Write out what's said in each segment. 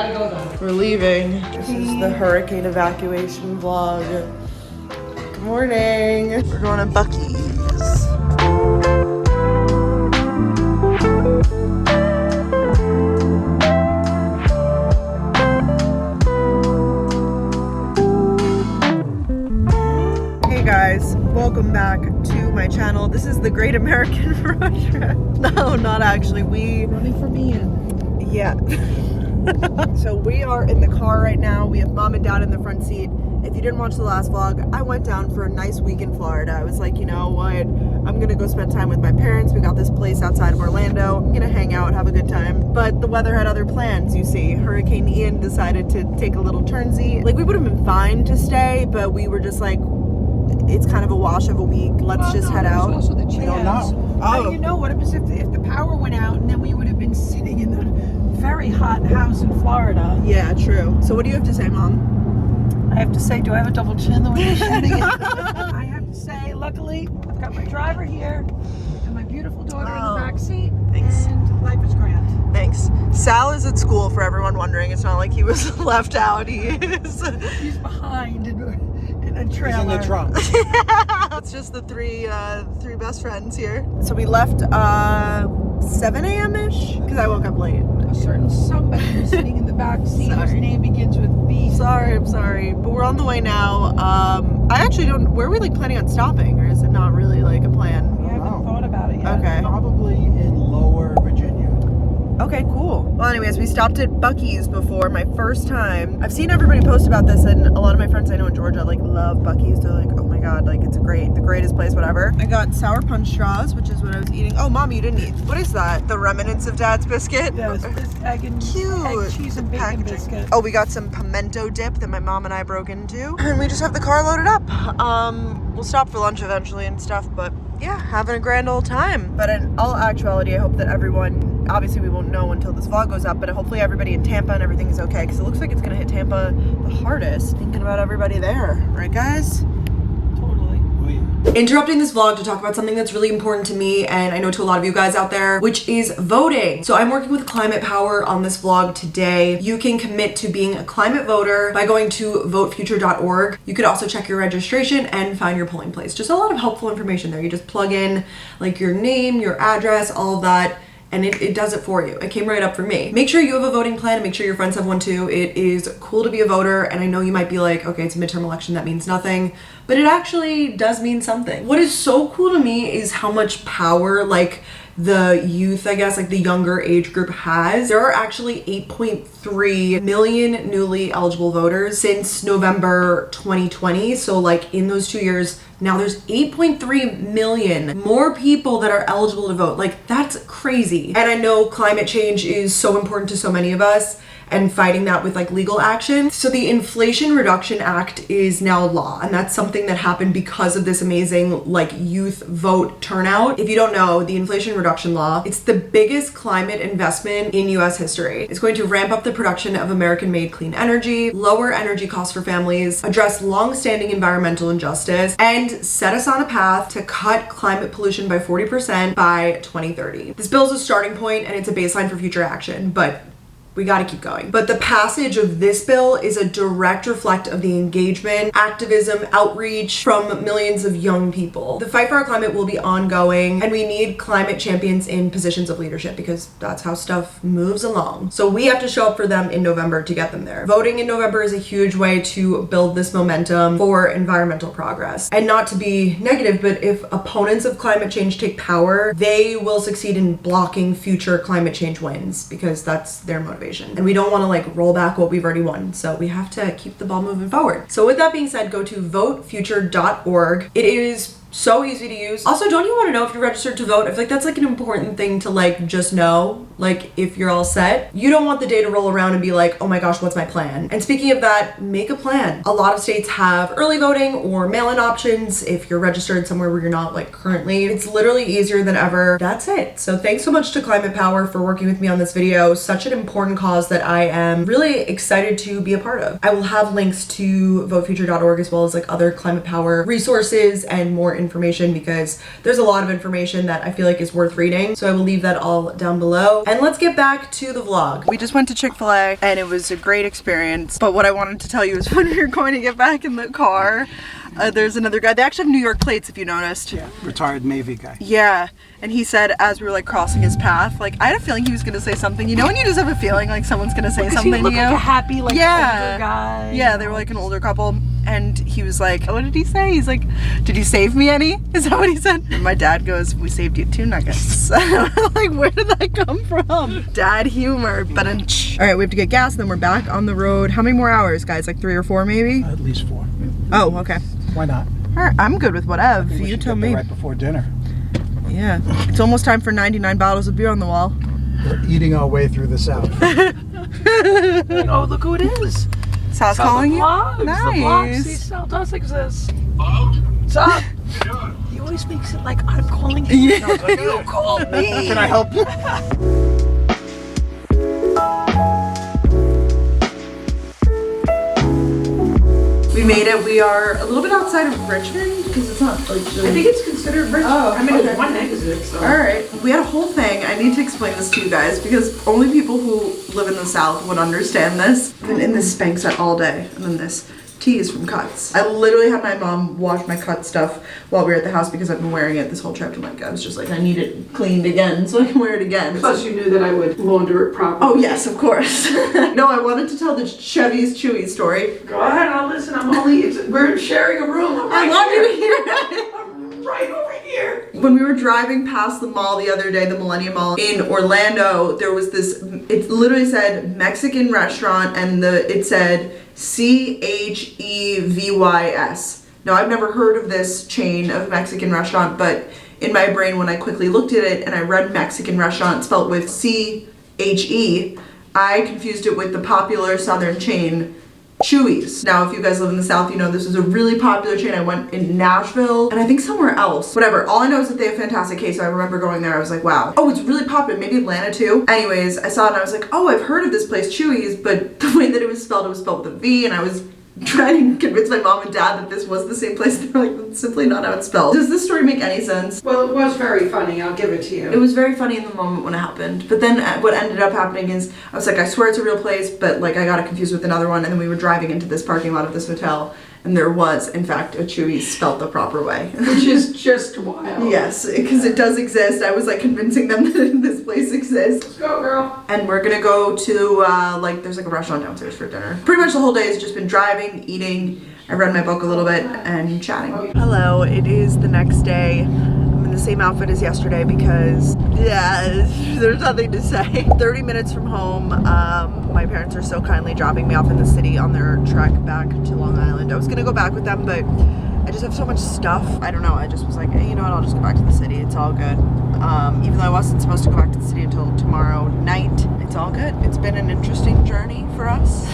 Gotta go though. We're leaving. This is the hurricane evacuation vlog. Good morning. We're going to Buc-ee's. Hey guys, welcome back to my channel. This is the Great American Road Trip. No, not actually. Running for me in. Yeah. So we are in the car right now. We have mom and dad in the front seat. If you didn't watch the last vlog, I went down for a nice week in Florida. I was like, you know what? I'm gonna go spend time with my parents. We got this place outside of Orlando. I'm gonna hang out, have a good time. But the weather had other plans, you see. Hurricane Ian decided to take a little turnsy. Like, we would have been fine to stay, but we were just like, it's kind of a wash of a week. Let's just head out. Also the chance. We don't know. How do you know what happens if the power went out and then we would have been sitting in the very hot house in Florida? Yeah, true. So what do you have to say, Mom? I have to say, do I have a double chin the way you're shooting it? I have to say, luckily, I've got my driver here and my beautiful daughter in the back seat. Thanks. And life is grand. Thanks. Sal is at school, for everyone wondering. It's not like he was left out. He is. He's behind in a trailer. He's in the trunk. It's just the three best friends here. So we left 7 a.m.-ish because I woke up late. A certain somebody who's sitting in the back seat whose name begins with B. I'm sorry, but we're on the way now. I actually don't. Where are we like planning on stopping, or is it not really like a plan? We haven't thought about it yet. Okay. Probably in Lower Virginia. Okay, cool. Well, anyways, we stopped at Buc-ee's before, my first time. I've seen everybody post about this, and a lot of my friends I know in Georgia like love Buc-ee's. They're like, oh my god, like it's the greatest place, whatever. I got sour punch straws, which is what I was eating. Oh, Mom, you didn't eat. What is that? The remnants of Dad's biscuit? Yeah, it's egg and Cute. egg, cheese, and bacon Packaging. biscuit. Oh, we got some pimento dip that my mom and I broke into, and we just have the car loaded up. We'll stop for lunch eventually and stuff, but yeah, having a grand old time. But in all actuality, I hope that everyone, obviously we won't know until this vlog goes up, but hopefully everybody in Tampa and everything is okay, because it looks like it's gonna hit Tampa the hardest. Thinking about everybody there, right guys? Interrupting this vlog to talk about something that's really important to me, and I know to a lot of you guys out there, which is voting. So I'm working with Climate Power on this vlog today. You can commit to being a climate voter by going to votefuture.org. You could also check your registration and find your polling place. Just a lot of helpful information there. You just plug in like your name, your address, all of that, and it does it for you. It came right up for me. Make sure you have a voting plan and make sure your friends have one too. It is cool to be a voter, and I know you might be like, okay, it's a midterm election, that means nothing, but it actually does mean something. What is so cool to me is how much power like the youth, I guess, like the younger age group has. There are actually 8.3 million newly eligible voters since November 2020. So like in those 2 years, now there's 8.3 million more people that are eligible to vote. Like, that's crazy. And I know climate change is so important to so many of us, and fighting that with like legal action. So the Inflation Reduction Act is now law, and that's something that happened because of this amazing like youth vote turnout. If you don't know, the Inflation Reduction Law, it's the biggest climate investment in US history. It's going to ramp up the production of American-made clean energy, lower energy costs for families, address long-standing environmental injustice, and set us on a path to cut climate pollution by 40% by 2030. This bill is a starting point and it's a baseline for future action, but we gotta keep going. But the passage of this bill is a direct reflect of the engagement, activism, outreach from millions of young people. The fight for our climate will be ongoing, and we need climate champions in positions of leadership because that's how stuff moves along. So we have to show up for them in November to get them there. Voting in November is a huge way to build this momentum for environmental progress. And not to be negative, but if opponents of climate change take power, they will succeed in blocking future climate change wins because that's their motivation. And we don't want to like roll back what we've already won. So we have to keep the ball moving forward. So with that being said, go to votefuture.org. It is so easy to use. Also, don't you want to know if you're registered to vote? I feel like that's like an important thing to like just know, like if you're all set. You don't want the day to roll around and be like, oh my gosh, what's my plan? And speaking of that, make a plan. A lot of states have early voting or mail-in options if you're registered somewhere where you're not like currently. It's literally easier than ever. That's it. So thanks so much to Climate Power for working with me on this video. Such an important cause that I am really excited to be a part of. I will have links to votefuture.org as well as like other Climate Power resources and more information because there's a lot of information that I feel like is worth reading. So I will leave that all down below. And let's get back to the vlog. We just went to Chick-fil-A and it was a great experience. But what I wanted to tell you is when we were going to get back in the car, there's another guy. They actually have New York plates, if you noticed. Yeah, retired Navy guy. Yeah, and he said as we were like crossing his path, like I had a feeling he was gonna say something. You know when you just have a feeling like someone's gonna say something to you? Like a happy, like older guy. Yeah, they were like an older couple, and he was like, what did he say? He's like, did you save me any? Is that what he said? And my dad goes, we saved you 2 nuggets. Like, where did that come from? Dad humor. But all right, we have to get gas, and then we're back on the road. How many more hours, guys? Like 3 or 4, maybe? At least 4. Oh, okay. Why not? All right, I'm good with whatever. We You should tell get there me. right before dinner. Yeah, it's almost time for 99 bottles of beer on the wall. We're eating our way through the South. Oh, look who it is. Sal's calling you? Vlogs. The vlogs. See, Nice. Sal does exist. What's up? He always makes it like I'm calling him. Yeah. I was like, you called me. Can I help you? We made it. We are a little bit outside of Richmond because it's not like I think it's considered rich. Oh, I mean, okay. it's one exit, so. All right, we had a whole thing. I need to explain this to you guys because only people who live in the South would understand this. I've been in this Spanx set all day, and then this tee is from Cuts. I literally had my mom wash my Cut stuff while we were at the house because I've been wearing it this whole trip. And like, I was just like, I need it cleaned again so I can wear it again. Plus, you knew that I would launder it properly. Oh yes, of course. No, I wanted to tell the Chevy's Chewy story. Go ahead, I'll listen. We're sharing a room. I'm I right want here. you to hear it. I'm right over here. When we were driving past the mall the other day, the Millennium Mall in Orlando, there was this, it literally said Mexican restaurant and it said CHEVYS. Now I've never heard of this chain of Mexican restaurant, but in my brain when I quickly looked at it and I read Mexican restaurant spelled with CHE, I confused it with the popular southern chain Chewy's. Now, if you guys live in the South, you know this is a really popular chain. I went in Nashville and I think somewhere else. Whatever. All I know is that they have fantastic cake. So I remember going there. I was like, wow. Oh, it's really popular. Maybe Atlanta too. Anyways, I saw it and I was like, oh, I've heard of this place, Chewy's, but the way that it was spelled with a V, and I was trying to convince my mom and dad that this was the same place. They were like, that's simply not how it's spelled. Does this story make any sense? Well, it was very funny. I'll give it to you. It was very funny in the moment when it happened. But then what ended up happening is I was like, I swear it's a real place, but like I got it confused with another one. And then we were driving into this parking lot of this hotel and there was, in fact, a Chewy's spelled the proper way. Which is just wild. Yes, because it does exist. I was like convincing them that this place exists. Let's go, girl. And we're gonna go to there's like a restaurant downstairs for dinner. Pretty much the whole day has just been driving, eating. I read my book a little bit and chatting. Hello, it is the next day. I'm in the same outfit as yesterday because, yeah, there's nothing to say. 30 minutes from home. My parents are so kindly dropping me off in the city on their trek back to Long Island. I was gonna go back with them, but I just have so much stuff. I don't know, I just was like, hey, you know what, I'll just go back to the city. It's all good. Even though I wasn't supposed to go back to the city until tomorrow night, it's all good. It's been an interesting journey for us.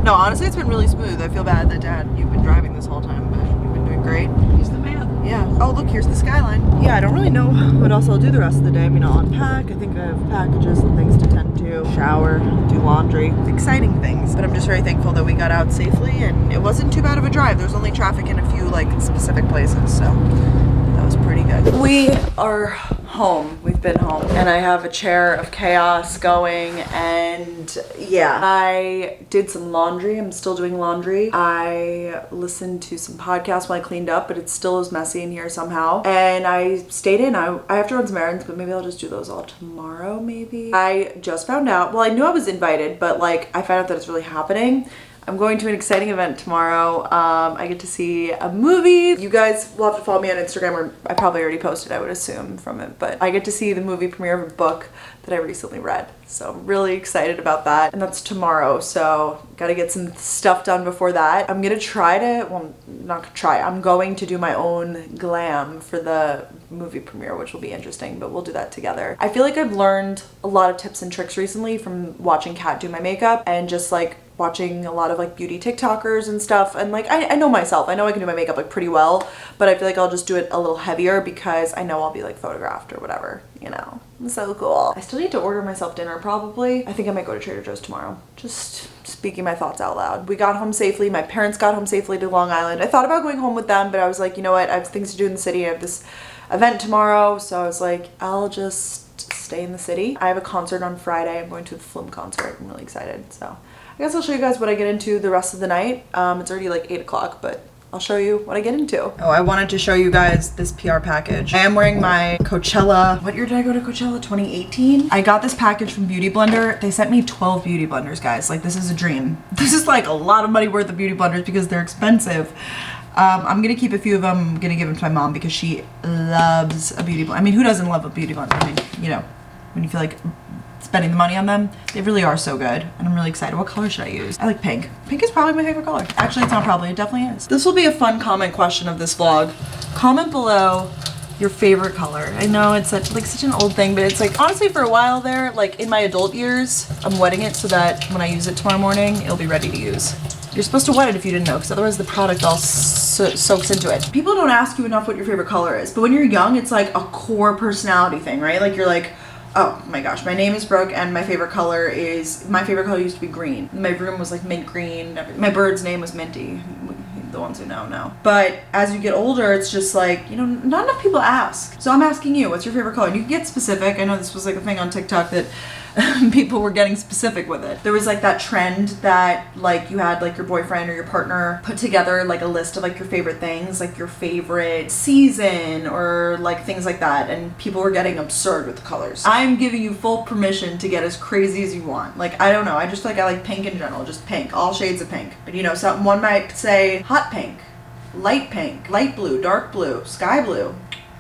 No, honestly, it's been really smooth. I feel bad that, Dad, you've been driving this whole time, but you've been doing great. He's the man. Yeah. Oh, look, here's the skyline. Yeah, I don't really know what else I'll do the rest of the day. I mean, I'll unpack. I think I have packages and things to tend to. Shower, do laundry. Exciting things. But I'm just very thankful that we got out safely and it wasn't too bad of a drive. There was only traffic in a few, like, specific places, so that was pretty good. We are home. We've been home. And I have a chair of chaos going and yeah. I did some laundry. I'm still doing laundry. I listened to some podcasts while I cleaned up, but it still is messy in here somehow. And I stayed in. I have to run some errands, but maybe I'll just do those all tomorrow, maybe. I just found out, well, I knew I was invited, but like I found out that it's really happening. I'm going to an exciting event tomorrow. I get to see a movie. You guys will have to follow me on Instagram, or I probably already posted, I would assume, from it. But I get to see the movie premiere of a book that I recently read. So I'm really excited about that. And that's tomorrow, so gotta get some stuff done before that. I'm gonna try to, well, not try, I'm going to do my own glam for the movie premiere, which will be interesting, but we'll do that together. I feel like I've learned a lot of tips and tricks recently from watching Kat do my makeup and just like watching a lot of like beauty TikTokers and stuff, and like I know myself, I know I can do my makeup like pretty well, but I feel like I'll just do it a little heavier because I know I'll be like photographed or whatever, you know. So cool. I still need to order myself dinner probably. I think I might go to Trader Joe's tomorrow. Just speaking my thoughts out loud. We got home safely. My parents got home safely to Long Island. I thought about going home with them, but I was like, you know what? I have things to do in the city. I have this event tomorrow, so I was like, I'll just stay in the city. I have a concert on Friday. I'm going to the Flim concert. I'm really excited. So I guess I'll show you guys what I get into the rest of the night. It's already like 8 o'clock, but I'll show you what I get into. Oh, I wanted to show you guys this PR package. I am wearing my Coachella. What year did I go to Coachella? 2018? I got this package from Beauty Blender. They sent me 12 beauty blenders, guys. Like, this is a dream. This is like a lot of money worth of beauty blenders because they're expensive. I'm gonna keep a few of them. I'm gonna give them to my mom because she loves a beauty blender. I mean, who doesn't love a beauty blender? I mean, you know, when you feel like spending the money on them, they really are so good, and I'm really excited. What color should I use? I like pink. Pink is probably my favorite color. Actually, it's not probably, it definitely is. This will be a fun comment question of this vlog. Comment below your favorite color. I know it's such an old thing, but it's like, honestly, for a while there, like in my adult years, I'm wetting it so that when I use it tomorrow morning, it'll be ready to use. You're supposed to wet it if you didn't know, because otherwise the product all soaks into it. People don't ask you enough what your favorite color is, but when you're young, it's like a core personality thing, right? Like, you're like, oh my gosh, my name is Brooke and my favorite color used to be green. My room was like mint green. My bird's name was Minty. The ones who know. But as you get older, it's just like, you know, not enough people ask. So I'm asking you, what's your favorite color? And you can get specific. I know this was like a thing on TikTok that people were getting specific with it. There was like that trend that like you had like your boyfriend or your partner put together like a list of like your favorite things, like your favorite season or like things like that, and people were getting absurd with the colors. I'm giving you full permission to get as crazy as you want. Like, I don't know, I like pink in general, just pink, all shades of pink. But you know, one might say hot pink, light blue, dark blue, sky blue.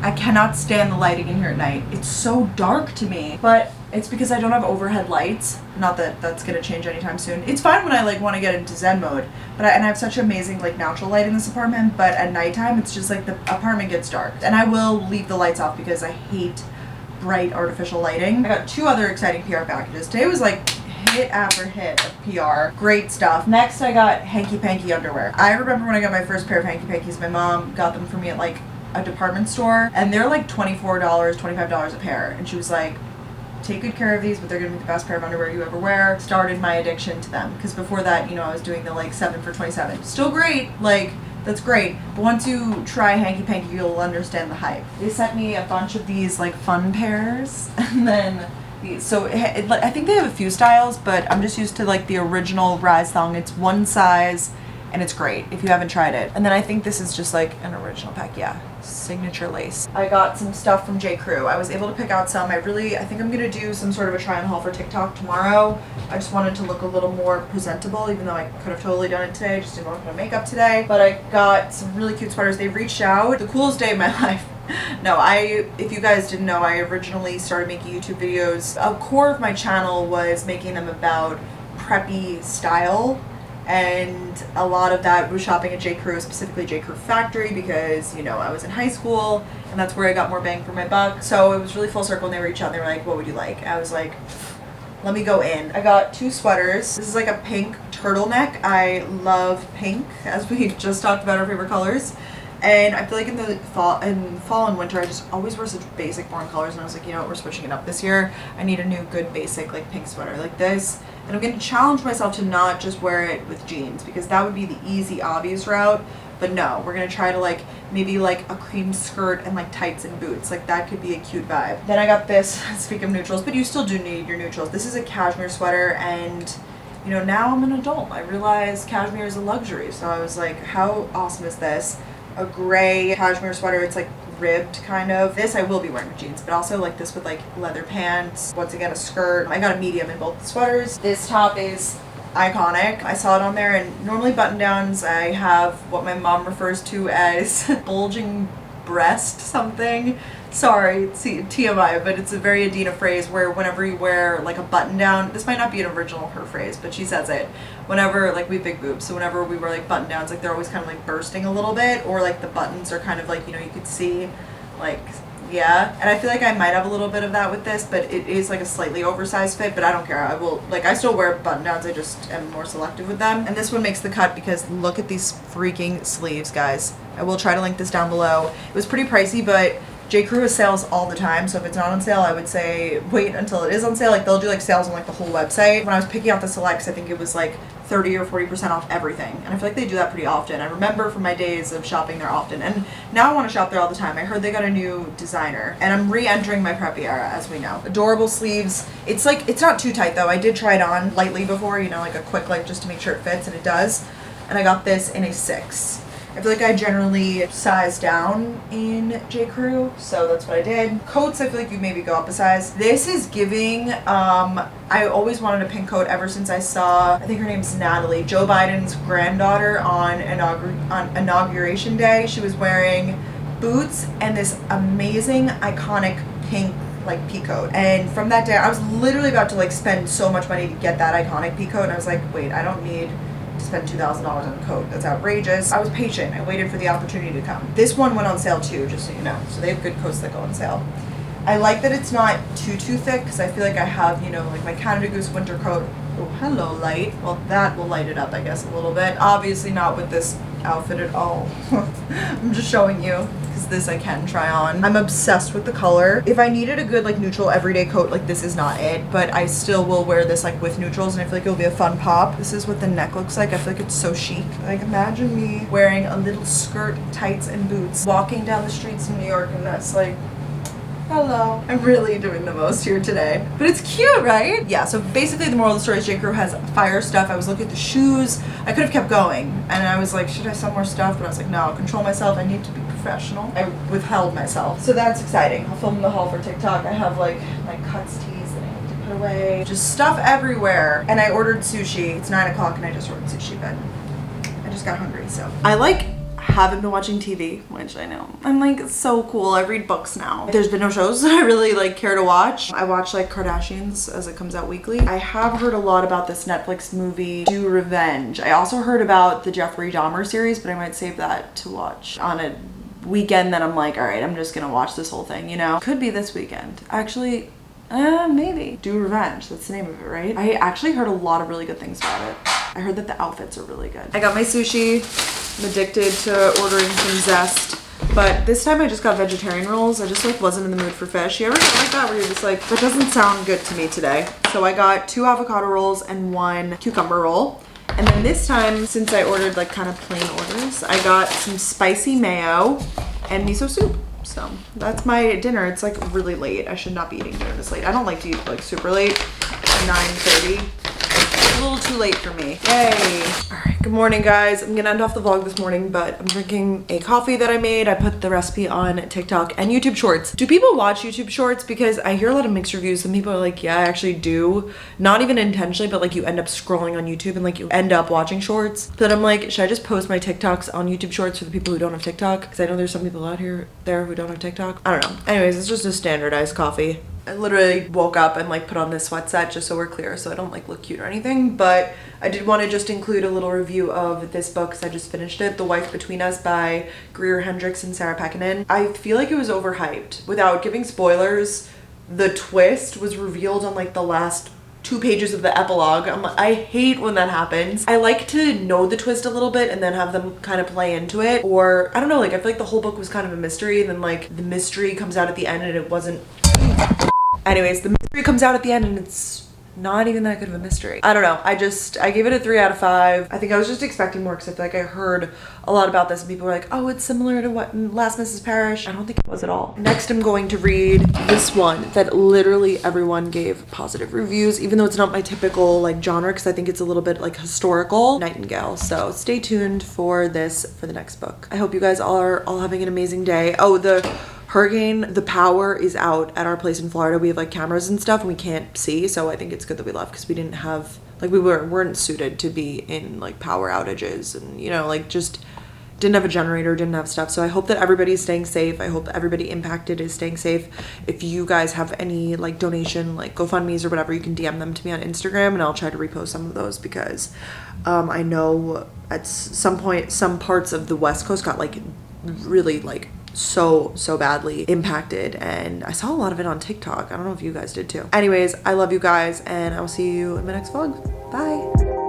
I cannot stand the lighting in here at night. It's so dark to me, but it's because I don't have overhead lights. Not that that's gonna change anytime soon. It's fine when I like want to get into Zen mode, but I have such amazing like natural light in this apartment, but at nighttime it's just like the apartment gets dark. And I will leave the lights off because I hate bright artificial lighting. I got 2 other exciting PR packages. Today was like hit after hit of PR. Great stuff. Next I got hanky panky underwear. I remember when I got my first pair of hanky pankies, my mom got them for me at like a department store, and they're like $24, $25 a pair, and she was like, take good care of these, but they're gonna be the best pair of underwear you ever wear. Started my addiction to them, because before that, you know, I was doing the like 7 for $27. Still great, like that's great, but once you try hanky panky, you'll understand the hype. They sent me a bunch of these like fun pairs, and then so I think they have a few styles, but I'm just used to like the original rise thong. It's one size and it's great if you haven't tried it. And then I think this is just like an original pack. Yeah, signature lace. I got some stuff from J. Crew. I was able to pick out some. I think I'm gonna do some sort of a try on haul for TikTok tomorrow. I just wanted to look a little more presentable, even though I could have totally done it today. I just didn't want to put makeup today. But I got some really cute sweaters. They reached out. The coolest day of my life. No, if you guys didn't know, I originally started making YouTube videos. A core of my channel was making them about preppy style. And a lot of that was shopping at J. Crew, specifically J. Crew Factory, because, you know, I was in high school and that's where I got more bang for my buck. So it was really full circle, and they reached out and they were like, what would you like? I was like, let me go in. I got 2 sweaters. This is like a pink turtleneck. I love pink, as we just talked about our favorite colors. And I feel like in the fall and winter, I just always wear such basic, boring colors. And I was like, you know what, we're switching it up this year. I need a new, good, basic, like pink sweater like this. And I'm going to challenge myself to not just wear it with jeans, because that would be the easy, obvious route. But no, we're going to try to like maybe like a cream skirt and like tights and boots. Like that could be a cute vibe. Then I got this, speak of neutrals, but you still do need your neutrals. This is a cashmere sweater, and you know, now I'm an adult. I realize cashmere is a luxury. So I was like, how awesome is this? A gray cashmere sweater. It's like ribbed kind of. This I will be wearing with jeans, but also like this with like leather pants. Once again, a skirt. I got a medium in both the sweaters. This top is iconic. I saw it on there, and normally button downs I have what my mom refers to as bulging breast something. Sorry, it's TMI, but it's a very Adina phrase where whenever you wear like a button down, this might not be an original her phrase, but she says it. Whenever, like, we have big boobs, so whenever we wear like button downs, like they're always kind of like bursting a little bit, or like the buttons are kind of like, you know, you could see like Yeah, and I feel like I might have a little bit of that with this, but it is like a slightly oversized fit, but I don't care. I will, like, I still wear button downs, I just am more selective with them. And this one makes the cut because look at these freaking sleeves, guys. I will try to link this down below. It was pretty pricey, but J. Crew has sales all the time, so if it's not on sale, I would say wait until it is on sale. Like, they'll do like sales on like the whole website. When I was picking out the selects, I think it was like 30 or 40% off everything, and I feel like they do that pretty often. I remember from my days of shopping there often, and now I want to shop there all the time. I heard they got a new designer, and I'm re-entering my preppy era, as we know. Adorable sleeves. It's like, it's not too tight though. I did try it on lightly before, you know, like a quick, like, just to make sure it fits, and it does. And I got this in a 6. I feel like I generally size down in J. Crew, so that's what I did. Coats, I feel like you maybe go up a size. This is giving, I always wanted a pink coat ever since I saw, I think her name's Natalie, Joe Biden's granddaughter on Inauguration Day. She was wearing boots and this amazing, iconic pink like pea coat. And from that day, I was literally about to like spend so much money to get that iconic pea coat, and I was like, wait, I don't need to spend $2,000 on a coat. That's outrageous. I was patient. I waited for the opportunity to come. This one went on sale too, just so you know. So they have good coats that go on sale. I like that it's not too thick, because I feel like I have, you know, like my Canada Goose winter coat. Oh, hello, light. Well, that will light it up, I guess, a little bit. Obviously not with this outfit at all. I'm just showing you, because this I can try on. I'm obsessed with the color. If I needed a good like neutral everyday coat, like this is not it, but I still will wear this like with neutrals, and I feel like it'll be a fun pop. This is what the neck looks like. I feel like it's so chic. Like, imagine me wearing a little skirt, tights, and boots, walking down the streets in New York, and that's like, hello. I'm really doing the most here today. But it's cute, right? Yeah, so basically the moral of the story is J. Crew has fire stuff. I was looking at the shoes. I could have kept going. And I was like, should I sell more stuff? But I was like, no, control myself. I need to be professional. I withheld myself. So that's exciting. I'll film the haul for TikTok. I have like my cuts tees that I need to put away. Just stuff everywhere. And I ordered sushi. It's 9 o'clock and I just ordered sushi, but I just got hungry, so. I like haven't been watching TV, which I know. I'm like, it's so cool. I read books now. There's been no shows that I really like care to watch. I watch like Kardashians as it comes out weekly. I have heard a lot about this Netflix movie, Do Revenge. I also heard about the Jeffrey Dahmer series, but I might save that to watch on a weekend that I'm like, all right, I'm just gonna watch this whole thing, you know? Could be this weekend. Actually, maybe. Do Revenge, that's the name of it, right? I actually heard a lot of really good things about it. I heard that the outfits are really good. I got my sushi. I'm addicted to ordering some Zest, but this time I just got vegetarian rolls. I just like wasn't in the mood for fish. You ever get like that where you're just like, that doesn't sound good to me today? So I got 2 avocado rolls and 1 cucumber roll. And then this time, since I ordered like kind of plain orders, I got some spicy mayo and miso soup. So that's my dinner. It's like really late. I should not be eating dinner this late. I don't like to eat like super late, 9:30. A little too late for me. Yay. All right, good morning guys. I'm gonna end off the vlog this morning, but I'm drinking a coffee that I made. I put the recipe on TikTok and YouTube Shorts. Do people watch YouTube Shorts? Because I hear a lot of mixed reviews. Some people are like, yeah, I actually do. Not even intentionally, but like you end up scrolling on YouTube and like you end up watching shorts. But I'm like, should I just post my TikToks on YouTube Shorts for the people who don't have TikTok? Because I know there's some people out there who don't have TikTok. I don't know. Anyways, it's just a standardized coffee. I literally woke up and like put on this sweat set just so we're clear, so I don't like look cute or anything, but I did want to just include a little review of this book because I just finished it, The Wife Between Us by Greer Hendricks and Sarah Pekkanen. I feel like it was overhyped. Without giving spoilers, the twist was revealed on like the last 2 pages of the epilogue. I hate when that happens. I like to know the twist a little bit and then have them kind of play into it, or I don't know, like I feel like the whole book was kind of a mystery and then like the mystery comes out at the end and it wasn't. Anyways, the mystery comes out at the end and it's not even that good of a mystery. I don't know. I gave it a 3 out of 5. I think I was just expecting more because I feel like I heard a lot about this and people were like, oh, it's similar to what Last Mrs. Parrish. I don't think it was at all. Next, I'm going to read this one that literally everyone gave positive reviews, even though it's not my typical like genre because I think it's a little bit like historical. Nightingale. So stay tuned for this for the next book. I hope you guys are all having an amazing day. Oh, the hurricane, the power is out at our place in Florida. We have like cameras and stuff and we can't see, so I think it's good that we left because we didn't have, like we weren't suited to be in like power outages and you know, like just didn't have a generator, didn't have stuff. So I hope that everybody's staying safe. I hope everybody impacted is staying safe. If you guys have any like donation, like GoFundMe's or whatever, you can DM them to me on Instagram and I'll try to repost some of those because I know at some point some parts of the West Coast got like really like so badly impacted, and I saw a lot of it on TikTok. I don't know if you guys did too. Anyways, I love you guys, and I will see you in my next vlog. Bye.